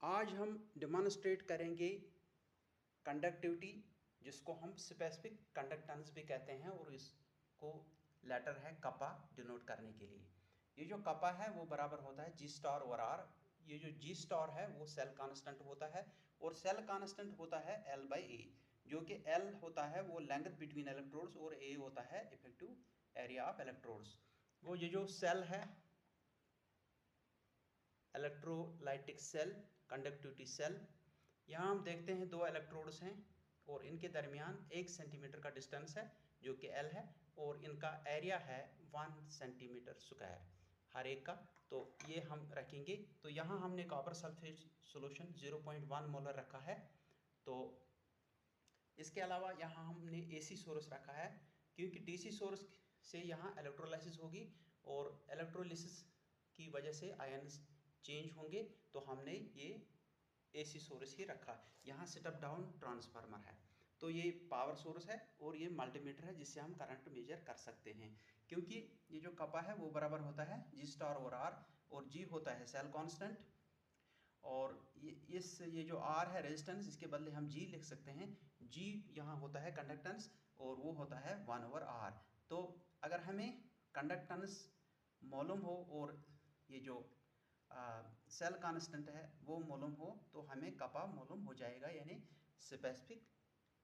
आज हम डेमोन्स्ट्रेट करेंगे कंडक्टिविटी, जिसको हम स्पेसिफिक कंडक्टेंस भी कहते हैं, और इसको लेटर है कपा डिनोट करने के लिए। ये जो कपा है वो बराबर होता है जी स्टार और आर। ये जो जी स्टार है वो सेल कांस्टेंट होता है, और सेल कांस्टेंट होता है एल बाई ए, जो कि एल होता है वो लेंथ बिटवीन इलेक्ट्रोड्स और ए होता है इफेक्टिव एरिया ऑफ इलेक्ट्रोड्स। वो ये जो सेल है इलेक्ट्रोलाइटिक सेल, कंडक्टिविटी सेल, यहाँ हम देखते हैं दो इलेक्ट्रोड्स हैं और इनके दरमियान 1 सेंटीमीटर का डिस्टेंस है जो कि एल है, और इनका एरिया है 1 सेंटीमीटर स्क्वायर हर एक का। तो ये हम रखेंगे। तो यहाँ हमने कॉपर सल्फेट सॉल्यूशन 0.1 मोलर रखा है। तो इसके अलावा यहाँ हमने एसी सोर्स रखा है, क्योंकि डीसी सोर्स से यहाँ इलेक्ट्रोलाइसिस होगी और इलेक्ट्रोलिसिस की वजह से आयन्स चेंज होंगे, तो हमने ये एसी सोर्स ही रखा। यहाँ सेटअप डाउन ट्रांसफार्मर है। तो ये पावर सोर्स है और ये मल्टीमीटर है जिससे हम करंट मेजर कर सकते हैं, क्योंकि ये जो कपा है वो बराबर होता है जी स्टार और आर, और जी होता है सेल कांस्टेंट, और ये जो आर है रेजिस्टेंस, इसके बदले हम जी लिख सकते हैं। जी यहाँ होता है कंडक्टेंस और वो होता है 1/r। तो अगर हमें कंडक्टेंस मालूम हो और ये जो सेल कांस्टेंट है वो मालूम हो, तो हमें कपा मालूम हो जाएगा, यानी स्पेसिफिक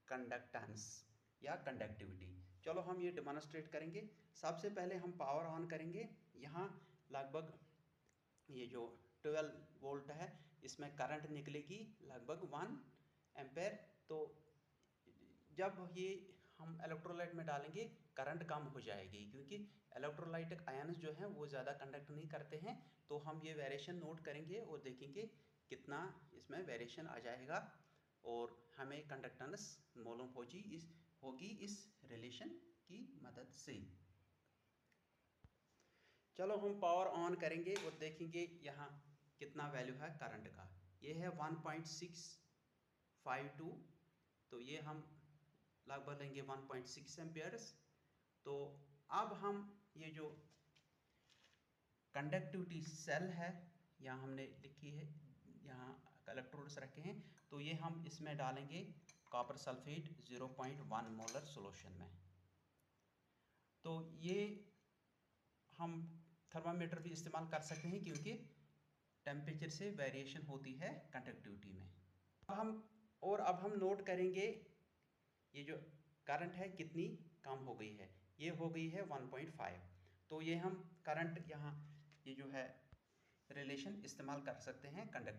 कंडक्टेंस या कंडक्टिविटी। चलो हम ये डेमोन्स्ट्रेट करेंगे। सबसे पहले हम पावर ऑन करेंगे। यहाँ लगभग ये जो 12 वोल्ट है, इसमें करंट निकलेगी लगभग 1 एम्पेयर। तो जब ये हम इलेक्ट्रोलाइट में डालेंगे करंट कम हो जाएगी, क्योंकि इलेक्ट्रोलाइटिक आयन्स जो हैं वो ज़्यादा कंडक्ट नहीं करते हैं। तो हम ये वेरिएशन नोट करेंगे और देखेंगे कितना इसमें वेरिएशन आ जाएगा, और हमें कंडक्टेंस मालूम होगी इस रिलेशन की मदद से। चलो हम पावर ऑन करेंगे और देखेंगे यहाँ कितना वैल्यू है करंट का। ये है 1.652। तो ये हम लगभग लेंगे 1.6 एम्पियर्स। तो अब हम ये जो कंडक्टिविटी सेल है यहाँ हमने लिखी है, यहाँ इलेक्ट्रोड्स रखे हैं, तो ये हम इसमें डालेंगे कॉपर सल्फेट 0.1 मोलर सॉल्यूशन में। तो ये हम थर्मामीटर भी इस्तेमाल कर सकते हैं, क्योंकि टेम्परेचर से वेरिएशन होती है कंडक्टिविटी में। अब हम नोट करेंगे ये जो करंट है कितनी कम हो गई है। ये हो गई है 1.5। तो ये हम करंट यहाँ ये जो है रिलेशन इस्तेमाल कर सकते हैं कंडक्टिविटी